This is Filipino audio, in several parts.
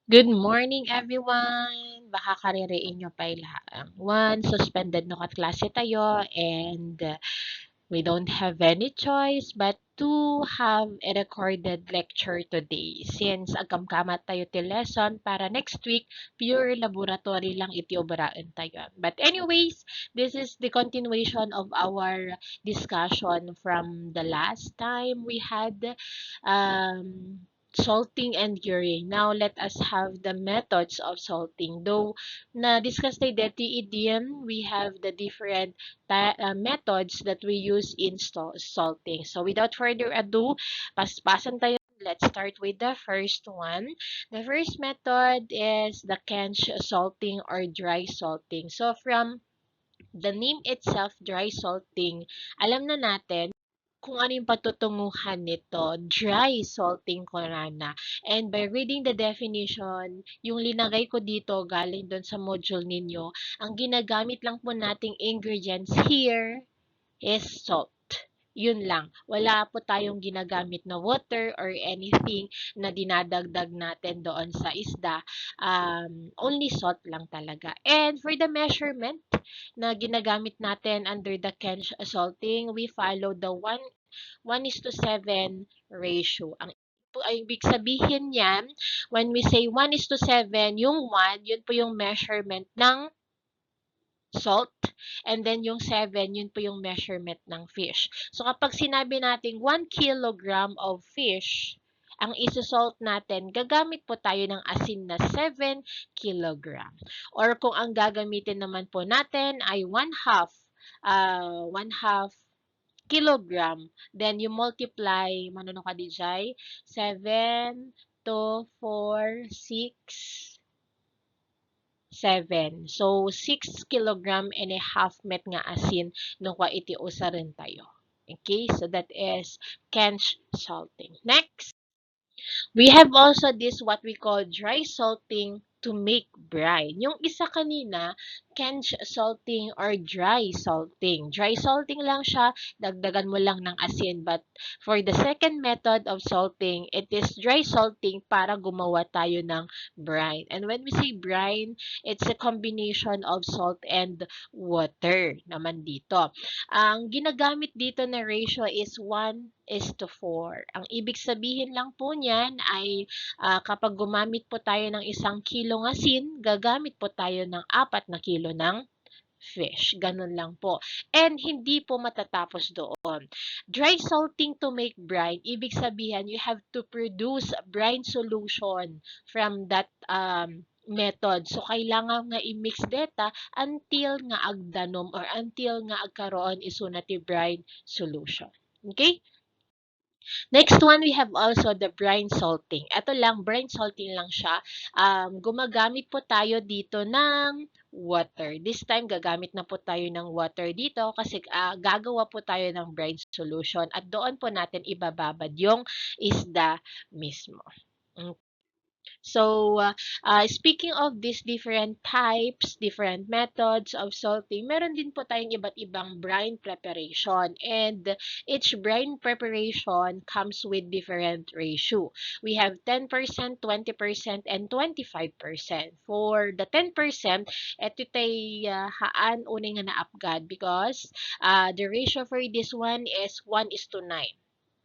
Good morning, everyone! Baka kaririin nyo pa ilang. One, suspended no kat klase tayo and we don't have any choice but to have a recorded lecture today. Since agkamkamat tayo ti lesson para next week, pure laboratory lang itiyobaraan tayo. But anyways, this is the continuation of our discussion from the last time we had salting and curing. Now, let us have the methods of salting. Though, na-discuss tayo dati idiom, we have the different methods that we use in salting. So, without further ado, paspasan tayo. Let's start with the first one. The first method is the quench salting or dry salting. So, from the name itself, dry salting, alam na natin kung ano yung patutunguhan nito, dry salting Corana. And by reading the definition, yung linagay ko dito galing doon sa module ninyo, ang ginagamit lang po nating ingredients here is salt. Yun lang. Wala po tayong ginagamit na water or anything na dinadagdag natin doon sa isda. Only salt lang talaga. And for the measurement na ginagamit natin under the Kench salting, we follow the 1:7 ratio. Ang ibig sabihin niyan, when we say 1:7, yung 1, yun po yung measurement ng salt. And then yung 7, yun po yung measurement ng fish. So kapag sinabi natin 1 kilogram of fish, ang isosalt natin, gagamit po tayo ng asin na 7 kilogram. Or kung ang gagamitin naman po natin ay 1 half kilogram, then you multiply, manunong ka di jay, 7 to 4, 6, 7. So, 6 kilogram and a half met nga asin nung kwa iti usarin tayo. Okay, so that is Kench salting. Next, we have also this what we call dry salting to make brine. Yung isa kanina, Kench salting or dry salting. Dry salting lang siya, dagdagan mo lang ng asin. But for the second method of salting, it is dry salting para gumawa tayo ng brine. And when we say brine, it's a combination of salt and water naman dito. Ang ginagamit dito na ratio is 1:4. Ang ibig sabihin lang po niyan ay kapag gumamit po tayo ng 1 kilong asin, gagamit po tayo ng 4 na kilo ng fish. Ganun lang po. And hindi po matatapos doon. Dry salting to make brine, ibig sabihin you have to produce brine solution from that method. So, kailangan nga i-mix data until nga agdanom or until nga agkaroon iso na ti brine solution. Okay? Next one, we have also the brine salting. Ito lang, brine salting lang siya. Gumagamit po tayo dito ng water. This time, gagamit na po tayo ng water dito kasi gagawa po tayo ng brine solution at doon po natin ibababad yung isda mismo. So, speaking of these different types, different methods of salting, meron din po tayong iba't ibang brine preparation. And each brine preparation comes with different ratio. We have 10%, 20%, and 25%. For the 10%, ito tay haan unay nga na-upgad because the ratio for this one is 1:9.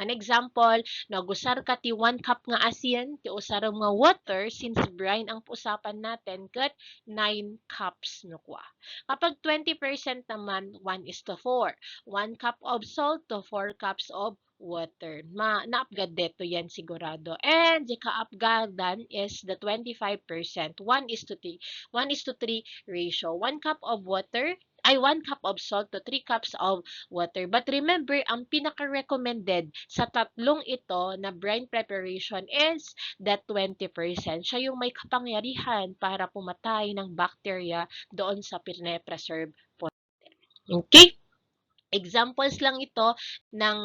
An example, nagusar ka ti 1 cup nga asin, ti usaram nga water, since brine ang usapan natin, kat 9 cups no kwa. Kapag 20% naman, 1:4. 1 cup of salt to 4 cups of water. Naapgad deto yan sigurado. And the kaapgadan is the 25%. 1:3 ratio. 1 cup of water, 1 cup of salt to 3 cups of water. But remember, ang pinaka-recommended sa tatlong ito na brine preparation is that 20%. Siya yung may kapangyarihan para pumatay ng bacteria doon sa pine-preserve po natin. Okay? Examples lang ito ng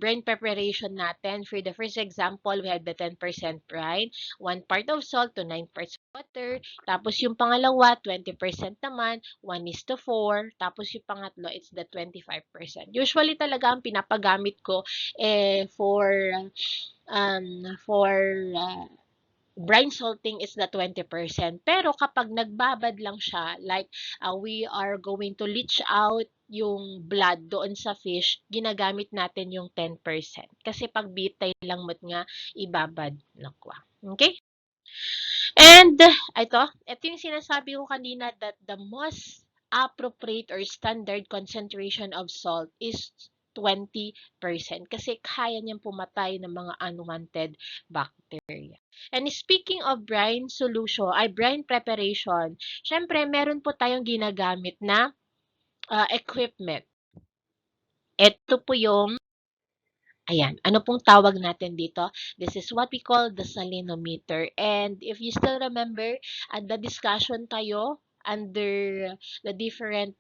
brine preparation natin. For the first example, we have the 10% brine, 1 part of salt to 9 parts of water. Tapos yung pangalawa, 20% naman, 1:4. Tapos yung pangatlo, it's the 25%. Usually talaga ang pinapagamit ko for brine salting is the 20%. Pero kapag nagbabad lang siya, like we are going to leach out yung blood doon sa fish, ginagamit natin yung 10%. Kasi pag bitay lang mo't nga, ibabad. Nakwa. Okay? And ito yung sinasabi ko kanina that the most appropriate or standard concentration of salt is 20% kasi kaya niyang pumatay ng mga unwanted bacteria. And speaking of brine solution, ay brine preparation, syempre meron po tayong ginagamit na equipment. Ito po yung ayan. Ano pong tawag natin dito? This is what we call the salinometer. And if you still remember, at the discussion tayo under the different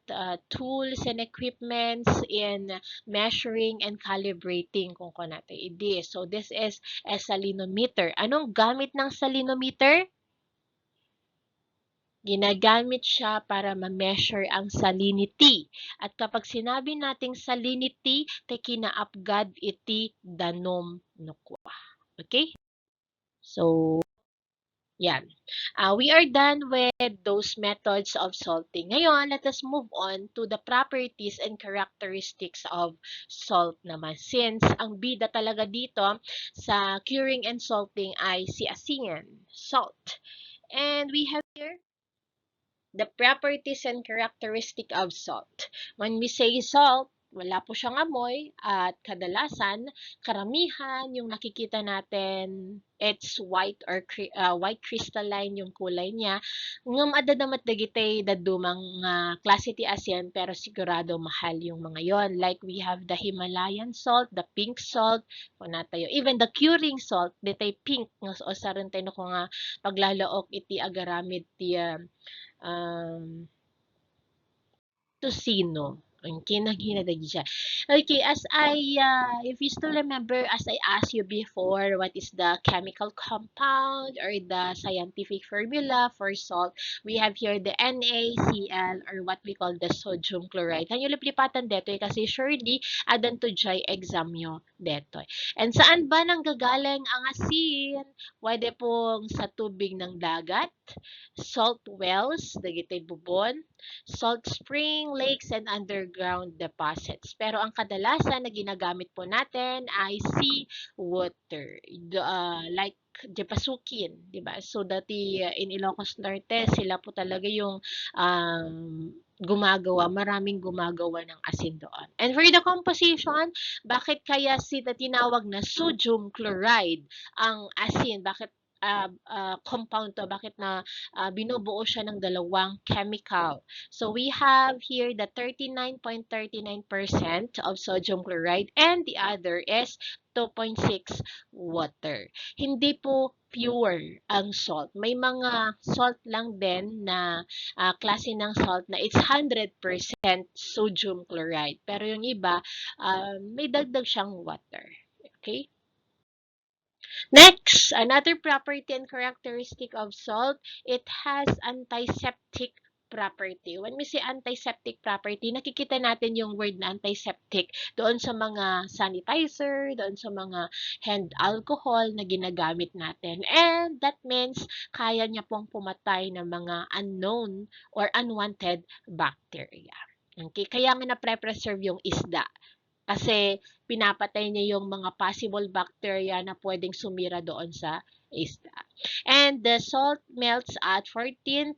tools and equipments in measuring and calibrating kung ko natin idi. So, this is a salinometer. Anong gamit ng salinometer? Ginagamit siya para ma-measure ang salinity. At kapag sinabi nating salinity, te kinaapgad iti danom nukwa. Okay? So, yan. We are done with those methods of salting. Ngayon, let us move on to the properties and characteristics of salt naman. Since ang bida talaga dito sa curing and salting ay si asin, salt. And we have here the properties and characteristic of salt. When we say salt, wala po siyang amoy at kadalasan, karamihan yung nakikita natin, it's white or white crystalline yung kulay niya. Ngam adadamat dagitay dadumang klase ti asin pero sigurado mahal yung mga yon. Like we have the Himalayan salt, the pink salt, tayo. Even the curing salt, ditay pink o saron tayo ko nga paglalaok iti agaramid ti Tocino. Okay, naghinadagi siya. Okay, if you still remember, as I asked you before, what is the chemical compound or the scientific formula for salt? We have here the NaCl or what we call the sodium chloride. Kanyo liplipatan detoy kasi surely adan to jay exam nyo detoy. And saan ba nang gagaling ang asin? Pwede pong sa tubig ng dagat, salt wells, dagitay bubon, salt spring, lakes, and underground deposits. Pero ang kadalasan na ginagamit po natin ay sea water. Like Jepasukin, di ba? So, dati in Ilocos Norte, sila po talaga yung maraming gumagawa ng asin doon. And for the composition, bakit kaya tinawag na sodium chloride ang asin? Bakit compound to? Bakit na binubuo siya ng dalawang chemical? So, we have here the 39.39% of sodium chloride and the other is 2.6 water. Hindi po pure ang salt. May mga salt lang din na klase ng salt na it's 100% sodium chloride. Pero yung iba, may dagdag siyang water. Okay? Next, another property and characteristic of salt, it has antiseptic property. When we say antiseptic property, nakikita natin yung word na antiseptic doon sa mga sanitizer, doon sa mga hand alcohol na ginagamit natin. And that means kaya niya pong pumatay ng mga unknown or unwanted bacteria. Okay? Kaya nga na-preserve yung isda. Kasi pinapatay niya yung mga possible bacteria na pwedeng sumira doon sa isda. And the salt melts at 14.21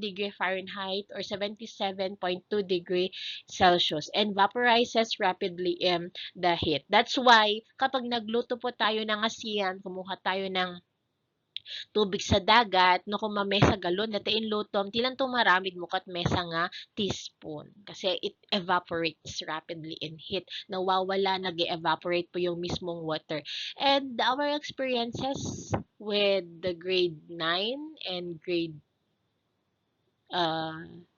degree Fahrenheit or 77.2 degree Celsius and vaporizes rapidly in the heat. That's why kapag nagluto po tayo ng asin, kumuha tayo ng tubig sa dagat, no kung mamesa galon, natain lutom, tilang tumaramid mo kat mesa nga teaspoon. Kasi it evaporates rapidly in heat. Nawawala, nag-evaporate po yung mismong water. And our experiences with the grade 9 and grade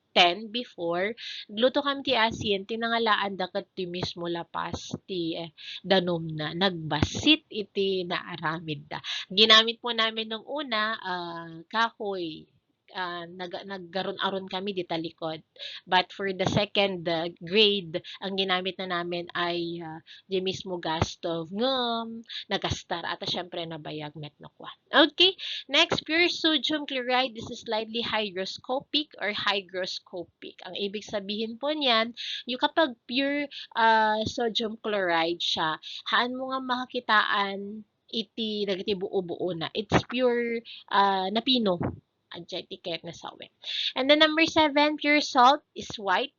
10 before, gluto kami ti asin, tinangalaan dakat ti mismo lapas ti danom na, nagbasit iti naaramid da. Ginamit po namin nung una, kahoy, naggaron-aron kami di talikod. But for the second grade, ang ginamit na namin ay di mismo gastov ngam, nagastar, at syempre nabayag metnokwa. Okay, next, pure sodium chloride. This is slightly hygroscopic or hygroscopic. Ang ibig sabihin po niyan, yung kapag pure sodium chloride siya, haan mo nga makakitaan iti dagiti buo-buo na. It's pure napino. Adjay tiket na sawe. And then number 7, pure salt is white,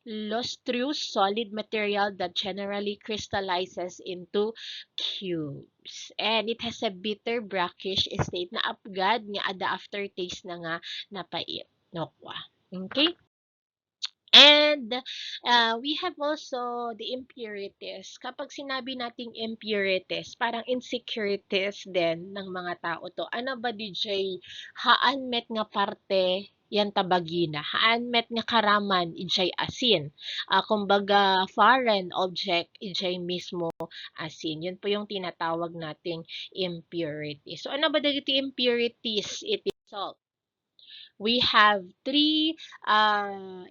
lustrous, solid material that generally crystallizes into cubes. And it has a bitter, brackish state na apgad nga ada aftertaste na nga napait. Nokwa. Okay? And we have also the impurities. Kapag sinabi nating impurities, parang insecurities din ng mga tao to. Ano ba, DJ? Haan met nga parte yan tabagina. Haan met nga karaman, ijay asin. Kumbaga, foreign object, ijay mismo asin. Yun po yung tinatawag nating impurities. So, ano ba dagiti impurities? It is salt. We have three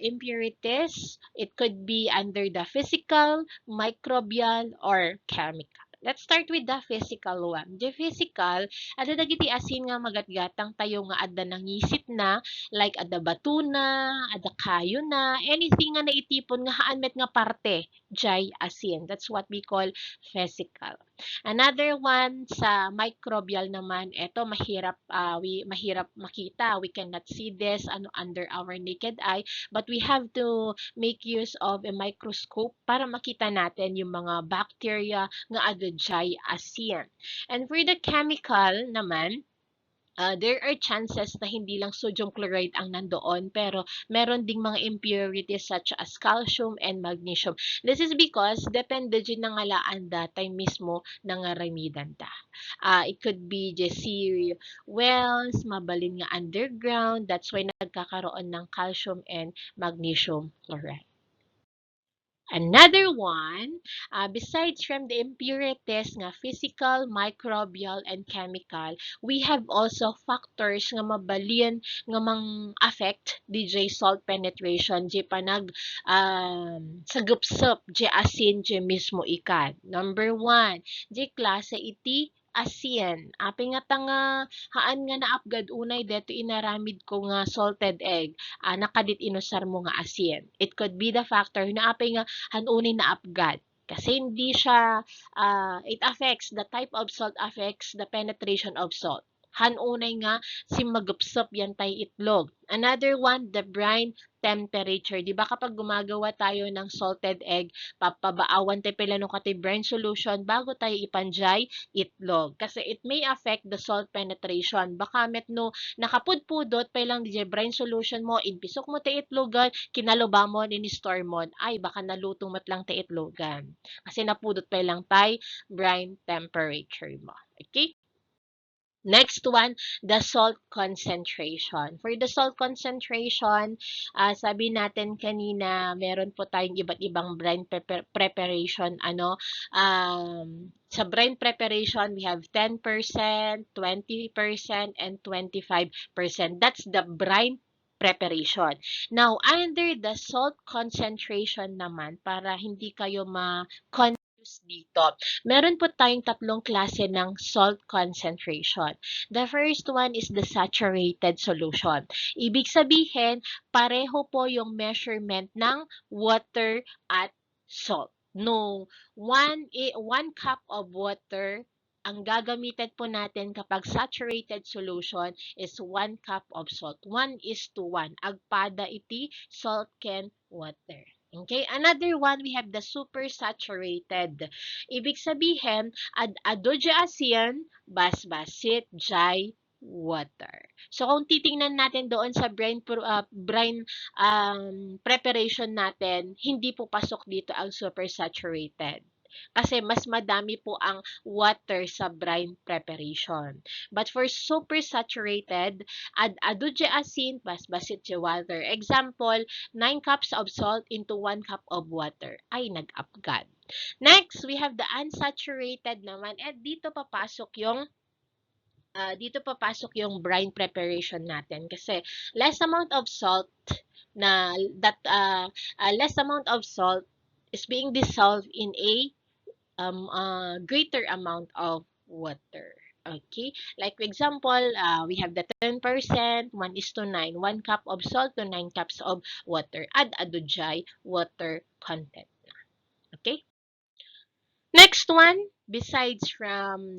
impurities. It could be under the physical, microbial, or chemical. Let's start with the physical one. The physical, ada dagiti asin nga magatgatang tayo nga adda nangisit na, like ada bato na, ada kayo na, anything nga naitipon nga haanmet nga parte, jay asin. That's what we call physical. Another one sa microbial naman, ito mahirap mahirap makita. We cannot see this under our naked eye, but we have to make use of a microscope para makita natin yung mga bacteria nga adjay asin. And for the chemical naman, there are chances na hindi lang sodium chloride ang nandoon, pero meron ding mga impurities such as calcium and magnesium. This is because depende din ng alaan datay mismo ng remidan ta. It could be just wells, mabalin nga underground, that's why nagkakaroon ng calcium and magnesium chloride. Another one, besides from the impurities nga physical, microbial, and chemical, we have also factors nga mabalin nga mang-affect DJ salt penetration di panag sagupsup di asin di mismo ikan. Number 1, di klase iti asin. Api nga tanga haan nga naapgad unay deto inaramid ko nga salted egg. Nakadit inusar mo nga asin. It could be the factor na api nga hanunay na apgad. Kasi hindi siya, it affects, the type of salt affects the penetration of salt. Hanunay nga si magupsop yan tay itlog. Another one, the brine temperature. Di ba kapag gumagawa tayo ng salted egg, papabaawan tayo pala nung kati brine solution bago tayo ipanjay itlog. Kasi it may affect the salt penetration. Baka met no, nakapudpudot pa lang di brine solution mo, inpisok mo tayo itlogan, kinaluba mo, ni-store mo, ay baka nalutong mat lang tayo itlogan. Kasi napudot pa lang tayo brine temperature mo. Okay? Next one, the salt concentration. For the salt concentration, sabi natin kanina, meron po tayong iba't ibang brine preparation. Sa brine preparation, we have 10%, 20%, and 25%. That's the brine preparation. Now, under the salt concentration naman, para hindi kayo dito. Meron po tayong tatlong klase ng salt concentration. The first one is the saturated solution. Ibig sabihin, pareho po yung measurement ng water at salt. No, 1 cup of water, ang gagamitin po natin kapag saturated solution is 1 cup of salt. 1:1. Agpada iti salt can water. Okay, another one, we have the supersaturated. Ibig sabihin, ado dya asin, basbasit, jay, water. So, kung titingnan natin doon sa brine preparation natin, hindi po pasok dito ang supersaturated. Kasi mas madami po ang water sa brine preparation. But for supersaturated, ado dya asin, basbasit dya water. Example, 9 cups of salt into 1 cup of water. Ay, nag-apgad. Next, we have the unsaturated naman. At dito papasok yung dito papasok yung brine preparation natin kasi less amount of salt na that less amount of salt is being dissolved in a greater amount of water. Okay, like for example, we have the 10%, 1:9, 1 cup of salt to 9 cups of water. Add adujay water content. Okay. Next one, besides from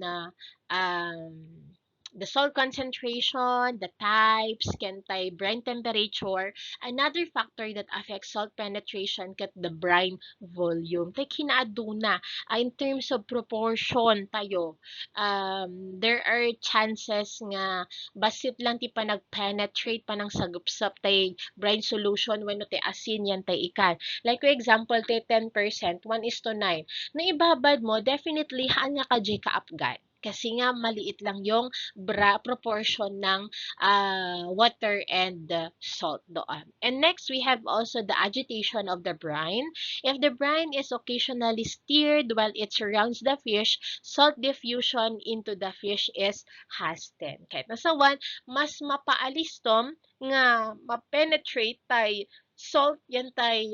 the salt concentration, the type, skin type, brine temperature, another factor that affects salt penetration kat the brine volume. Like hinaaduna, in terms of proportion tayo, there are chances nga basit lang ti pa nag-penetrate pa ng sagupsap tay brine solution when te asin yan tay ikan. Like for example, te 10%, 1:9 na ibabad mo, definitely haan nga ka jay kaapgat. Kasi nga maliit lang yung proportion ng water and salt doon. And next, we have also the agitation of the brine. If the brine is occasionally stirred while it surrounds the fish, salt diffusion into the fish is hastened. Kahit nasa one, mas mapaalis tom nga ma-penetrate tay salt yan tay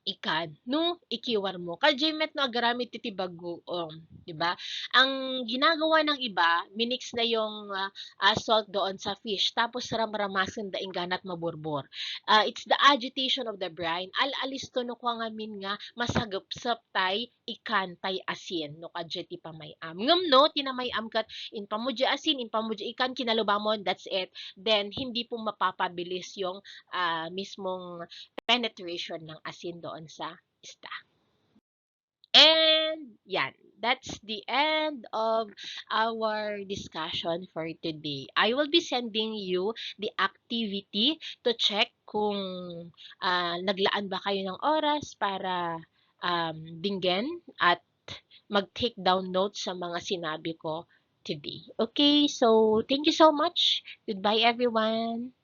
ikan no ikiwar mo kajaymet no agaramid ti bagoong, 'di ba? Ang ginagawa ng iba, minix na yung salt doon sa fish tapos ramramasan da ingganat maburbor. It's the agitation of the brine. Alalis to no kwa ngamin nga masagupsap tay ikan tay asin no kajay ti pamayam. Ngam no tinamayam kat in pamuja asin in pamuja ikan kinalubamon, that's it. Then hindi po mapapabilis yung mismong penetration ng asin doon sa isda. And yan, that's the end of our discussion for today. I will be sending you the activity to check kung naglaan ba kayo ng oras para binggen at mag-take down notes sa mga sinabi ko today. Okay, so thank you so much. Goodbye everyone.